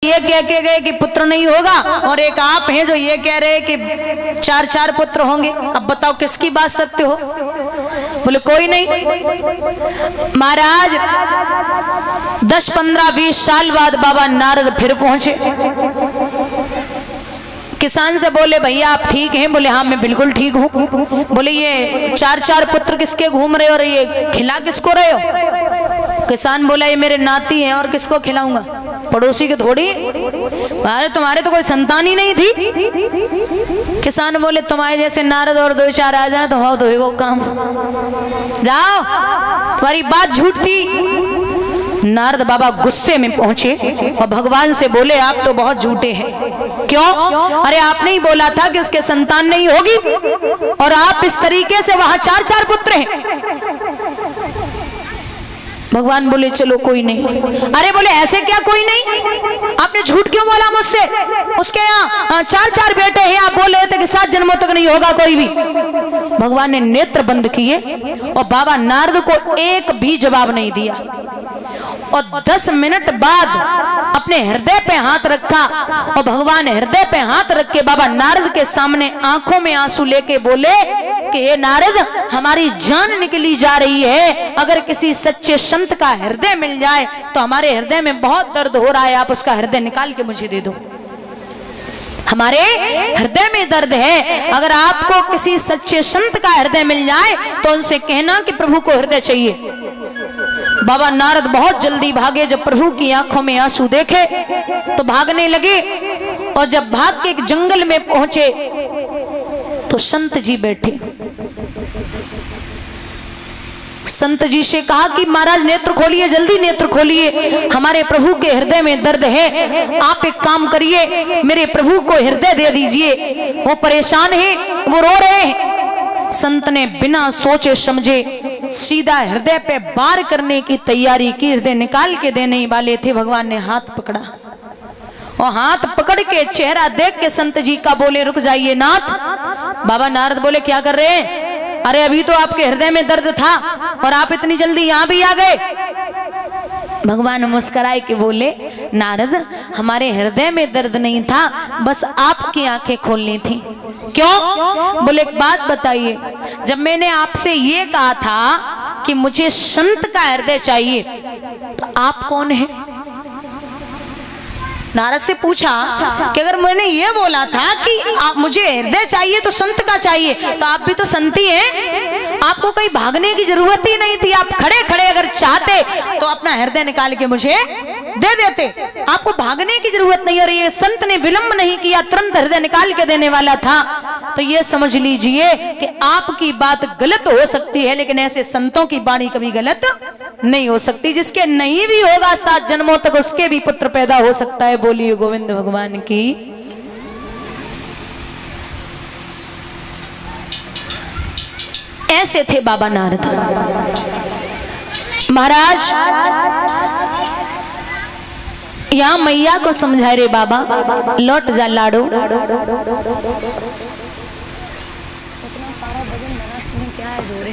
ये कह के गए कि पुत्र नहीं होगा, और एक आप हैं जो ये कह रहे कि 4 पुत्र होंगे। अब बताओ किसकी बात सत्य हो? बोले कोई नहीं। महाराज 10, 15, 20 साल बाद बाबा नारद फिर पहुंचे। किसान से बोले भैया आप ठीक हैं? बोले हाँ मैं बिल्कुल ठीक हूँ। बोले ये 4 पुत्र किसके घूम रहे हो और ये खिला किसको रहे हो? किसान बोला ये मेरे नाती हैं, और किसको खिलाऊंगा? पड़ोसी के थोड़ी। अरे तुम्हारे तो कोई संतान ही नहीं थी। किसान बोले तुम्हारे जैसे नारद और 2-4 आ जाए तो हो तो एगो काम, जाओ तुम्हारी बात झूठ थी। नारद बाबा गुस्से में पहुंचे और भगवान से बोले आप तो बहुत झूठे हैं। क्यों? अरे आपने ही बोला था कि उसके संतान नहीं होगी, और आप इस तरीके से वहां 4 पुत्र हैं। भगवान बोले चलो कोई नहीं। अरे बोले ऐसे क्या कोई नहीं? आपने झूठ क्यों बोला मुझसे? उसके यहाँ 4 बेटे हैं, आप बोल रहे थे कि 7 जन्मों तक नहीं होगा कोई भी। भगवान ने नेत्र बंद किए और बाबा नारद को एक भी जवाब नहीं दिया, और 10 मिनट बाद अपने हृदय पे हाथ रखा, और भगवान हृदय पे हाथ रख के बाबा नारद के सामने आंखों में आंसू लेके बोले कि हे नारद हमारी जान निकली जा रही है, अगर किसी सच्चे संत का हृदय मिल जाए तो हमारे हृदय में बहुत दर्द हो रहा है, आप उसका हृदय निकाल के मुझे दे दो। हमारे हृदय में दर्द है, अगर आपको किसी सच्चे संत का हृदय मिल जाए तो उनसे कहना कि प्रभु को हृदय चाहिए। बाबा नारद बहुत जल्दी भागे, जब प्रभु की आंखों में आंसू देखे तो भागने लगे, और जब भाग के एक जंगल में पहुंचे तो संत जी बैठे। संत जी से कहा कि महाराज नेत्र खोलिए, जल्दी नेत्र खोलिए, हमारे प्रभु के हृदय में दर्द है, आप एक काम करिए मेरे प्रभु को हृदय दे दीजिए, वो परेशान है, वो रो रहे हैं। संत ने बिना सोचे समझे सीधा हृदय पे वार करने की तैयारी की, हृदय निकाल के देने वाले थे। भगवान ने हाथ पकड़ा, और हाथ पकड़ के चेहरा देख के संत जी का बोले रुक जाइए नाथ। बाबा नारद बोले क्या कर रहे हैं? अरे अभी तो आपके हृदय में दर्द था और आप इतनी जल्दी यहाँ भी आ गए। भगवान मुस्कुराए के बोले नारद हमारे हृदय में दर्द नहीं था, बस आपकी आंखें खोलनी थी। क्यों? बोले एक बात बताइए, जब मैंने आपसे ये कहा था कि मुझे संत का हृदय चाहिए तो आप कौन है? नारद से पूछा कि अगर मैंने ये बोला था कि आप मुझे हृदय चाहिए तो संत का चाहिए, तो आप भी तो संत ही हैं, आपको कहीं भागने की जरूरत ही नहीं थी। आप खड़े खड़े अगर चाहते तो अपना हृदय निकाल के मुझे दे देते, आपको भागने की जरूरत नहीं। और ये संत ने विलंब नहीं किया, तुरंत हृदय निकाल के देने वाला था। तो ये समझ लीजिए कि आपकी बात गलत हो सकती है, लेकिन ऐसे संतों की वाणी कभी गलत नहीं हो सकती। जिसके नहीं भी होगा 7 जन्मों तक उसके भी पुत्र पैदा हो सकता है। बोलिए गोविंद भगवान की। ऐसे थे बाबा नारद महाराज। यहां मैया को समझा रे बाबा लौट जा लाडो। क्या है जोरे?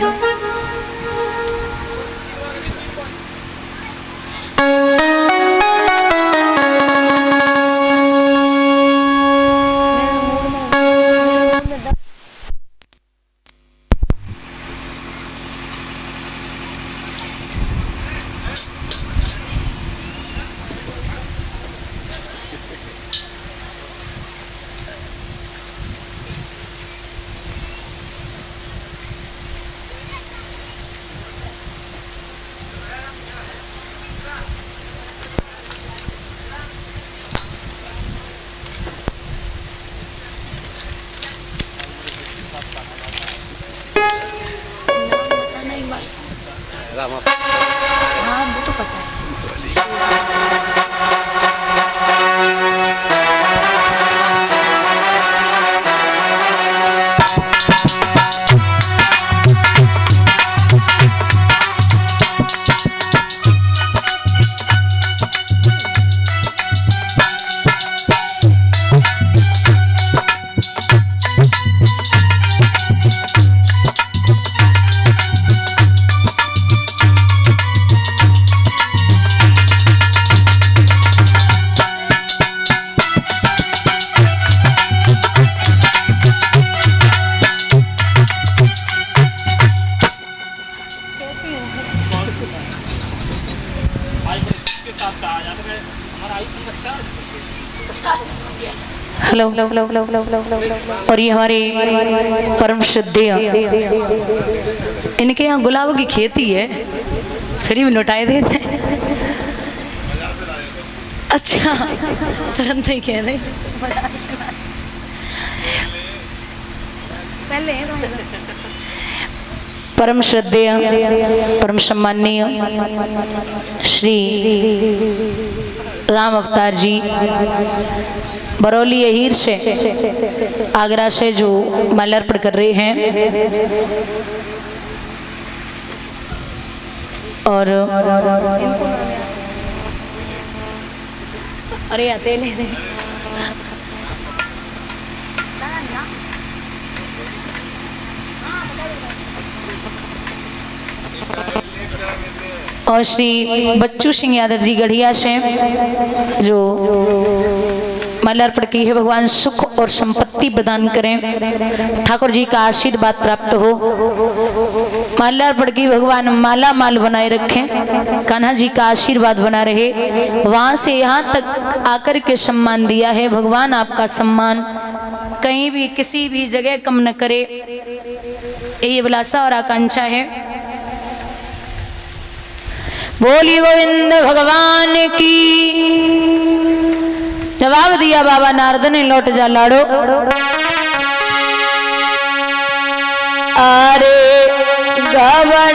हाँ वो तो पता है। हेलो। और ये हमारे परम श्रद्धेय, इनके यहाँ गुलाबों की खेती है, फ्री में लौटाए देते हैं। अच्छा, तुरंत ही कह दे पहले। परम श्रद्धेय, परम सम्माननीय श्री राम अवतार जी बरौली हीर से, आगरा से जो माल्यार्पण कर रहे हैं, और अरे आते ले और श्री बच्चू सिंह यादव जी गढ़िया से जो माल्यार्पण की है। भगवान सुख और संपत्ति प्रदान करें, ठाकुर जी का आशीर्वाद प्राप्त हो। माल्यार्पण की भगवान माला माल बनाए रखें, कान्हा जी का आशीर्वाद बना रहे। वहां से यहाँ तक आकर के सम्मान दिया है, भगवान आपका सम्मान कहीं भी किसी भी जगह कम न करे, ये अभिलाषा और आकांक्षा है। बोलिए गोविंद भगवान की। जवाब दिया बाबा नारद ने, लौट जा लाड़ो। अरे गवन